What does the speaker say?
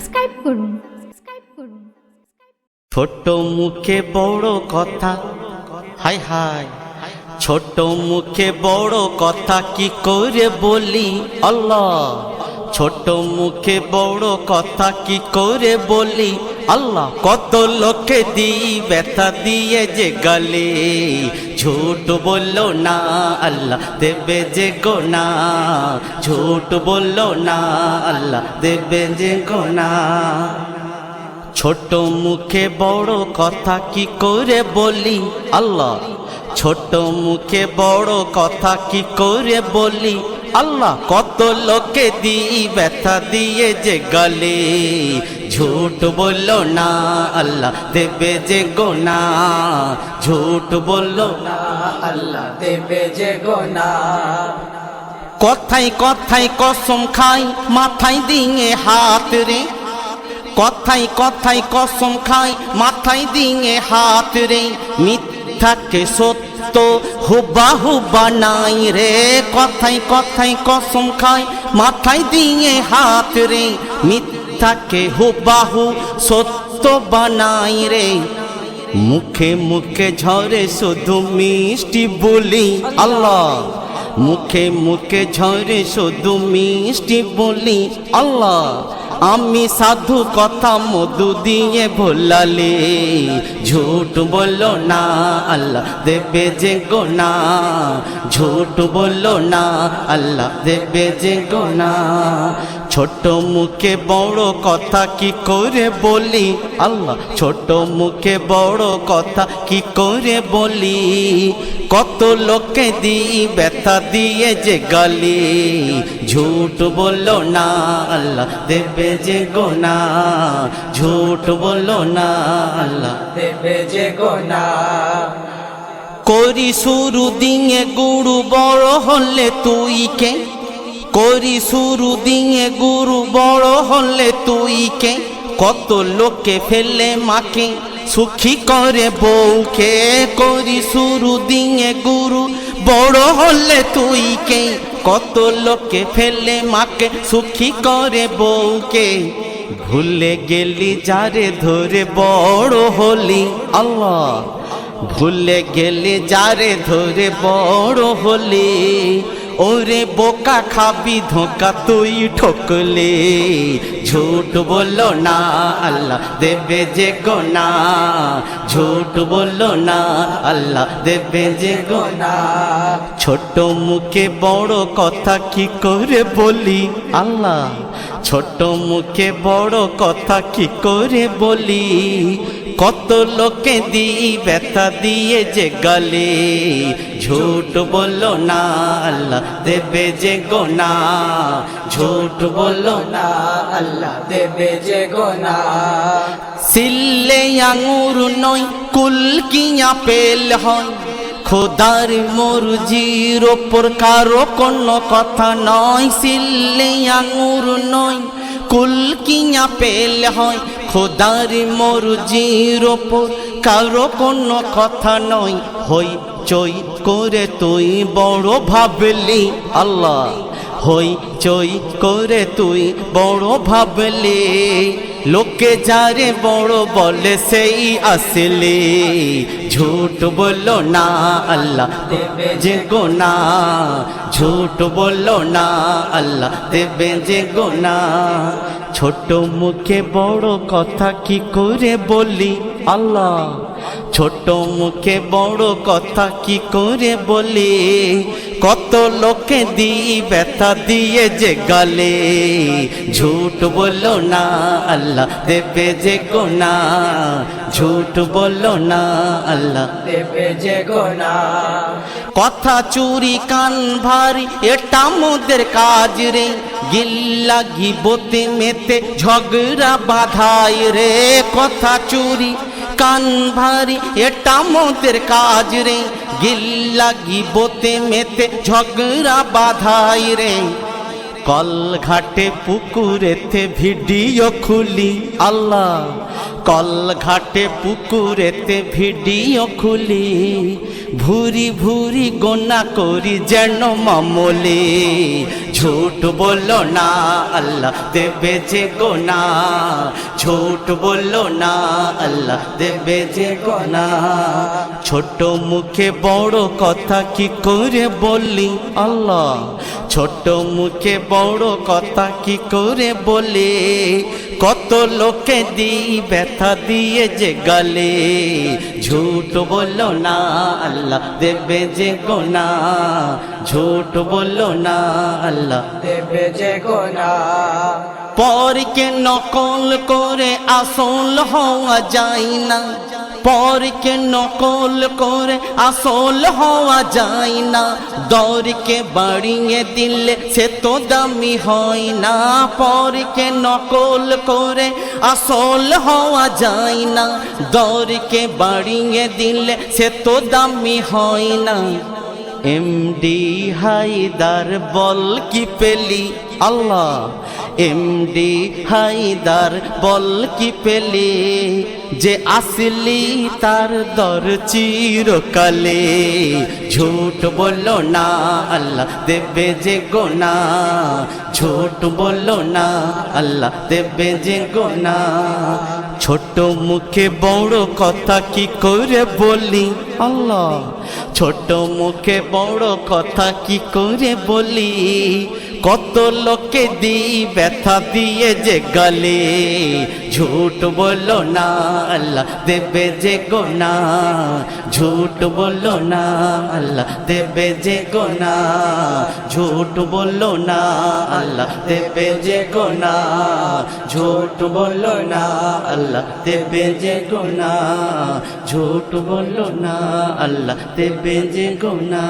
Subscribe করুন। ছোট মুখে বড় কথা, হাই হাই ছোট মুখে বড় কথা কি করে বলি আল্লাহ। ছোট মুখে বড় কথা কি করে বলি আল্লাহ। কত লোকে দিই ব্যথা দিয়ে যে গালে, ঝুট বললো না আল্লাহ দেবে যে গোনা। ঝুট বললো না আল্লাহ দেবে যে গোনা। ছোট মুখে বড় কথা কি করে বলি আল্লাহ। ছোট মুখে বড় কথা কি করে বলি আল্লাহ। কত লোকে দিই ব্যথা দিয়ে যে গালে, ঝুট বললো না আল্লাহ দেবে যে গোনা। ঝুট বললো না আল্লাহ দেবে যে গোনা। কথায় কথায় কসম খাই মাথায় দিয়ে হাত রে। কথায় কথায় কসম খাই মাথায় দিয়ে হাত রে। মিথ্যাকে সত্য হুবাহু বানাই রে। কথায় কথায় কসম খাই মাথায় দিয়ে হাত রে। মিথ্যাকে হুবাহু সত্য বানাই রে। মুখে মুখে ঝরে শুধু মিষ্টি বলি আল্লাহ। মুখে মুখে ঝরে শুধু মিষ্টি বলি আল্লাহ। আমি সাধু কথা মধু দিয়ে ভোলালে, ঝুট বললো না আল্লাহ দেবে যে গোনা। ঝুট বললো না আল্লাহ দেবে যে গোনা। ছোট মুখে বড় কথা কি করে বলি আল্লাহ। ছোট মুখে বড় কথা কি করে বলি। কত লোকে দিই ব্যথা দিয়ে যে গালি, ঝুট বললো না আল্লাহ দেবে যে গোনা। ঝুট বললো না আল্লাহ দেবে যে গোনা। করি শুরু দিয়ে গুরু বড় হলে তুই কে। করি শুরু দিয়ে গুরু বড় হলে তুই কে। কত লোকে ফেলে মাকে সুখী করে বউকে। করি শুরু দিয়ে গুরু বড় হলে তুই কে। কত লোকে ফেলে মাকে সুখী করে বউকে। ভুলে গেলি যারে ধরে বড় হলি আল্লাহ। ভুলে গেলি যারে ধরে বড় হলি। ওরে বোকা খাবি ধোকা তুই ঠকলে। ঝুট বললো না আল্লাহ দেবে যে গোনা। ঝুট বললো না আল্লাহ দেবে যে গোনা। ছোট মুখে বড় কথা কি করে বলি আল্লাহ। ছোট মুখে বড় কথা কি করে বলি। কত লোকে দিই ব্যথা দিয়ে যে গালে, ঝুট বললো না আল্লাহ দেবে যে গোনা। ঝুট বললো না আল্লাহ দেবে যে গোনা। সিল্লে আঙুর নয় কুল কি আপেল হয়। খোদার মর্জির ওপর কারো কোনো কথা নয়। সিল্লে আঙুর নয় কুল কি আপেল হয়। খোদার মর্জির ওপর কারো কোনো কথা নয়। হই চই করে তুই বড় ভাবলি আল্লাহ। হই চই করে তুই বড় ভাবলি। লোকে যারে বড় বলে সেই আসলে, ঝুট বললো না আল্লাহ দেবে যে গোনা। ঝুট বললো না আল্লাহ দেবে যে গোনা। ছোট মুখে বড় কথা কি করে বলি আল্লাহ। ছোট মুখে বড় কথা কি করে বলি। কত লোকে দিই ব্যথা দিয়ে যে গালে, ঝুট বললো না আল্লাহ দেবে যে গোনা। ঝুট বললো না আল্লাহ দেবে যে গোনা। কথা চুরি কান ভারী এটা মোদের কাজ রে। গিল্লা গিবতে মেতে ঝগড়া বাধাই রে। কথা চুরি কান ভারী এটা মোদের কাজ রে। গিল্লা গিবতে মেতে ঝগড়া বাধাই রে। কল ঘাটে পুকুরেতে ভিডিও খুলি আল্লাহ। কল ঘাটে পুকুরেতে ভিডিও খুলি। ভুরি ভুরি গোনা করি যেন মামলে, ঝুট বললো না আল্লাহ দেবে যে গোনা ঝুট বললো না আল্লাহ দেবে যে গোনা ছোট মুখে বড় কথা কি করে বললি আল্লাহ ছোট মুখে বড় কথা কি করে বলে কত লোকে দিই ব্যথা দিয়ে যে গালে ঝুট বললো না আল্লাহ দেবে যে গোনা ঝুট বললো না আল্লাহ দেবে যে গোনা পরকে নকল করে আসল হওয়া যায় না পরকে নকল করে আসল হওয়া যায় না দরকে বাড়িয়ে দিলে সে তো দামি হয় না পরকে নকল করে আসল হওয়া যায় না দরকে বাড়িয়ে দিলে সে তো দামি হয় না এমডি হায়দার বল কি পেলি আল্লাহ এমডি হায়দার বল কি পেলি যে আসলি তার দর চিরকালে ঝুট বললো না আল্লাহ দেবে যে গোনা ঝুট বললো না আল্লাহ দেবে যে গোনা ছোট মুখে বড় কথা কি করে বলি আল্লাহ ছোট মুখে বড় কথা কি করে বলি কত লোকে দিই ব্যথা দিয়ে যে গালে ঝুট বললো না আল্লাহ দেবে যে গোনা ঝুট বললো না আল্লাহ দেবে যে গোনা ঝুট বললো না আল্লাহ দেবে যে গোনা ঝুট বললো না আল্লাহ দেবে যে গোনা ঝুট বললো না আল্লাহ দেবে যে গোনা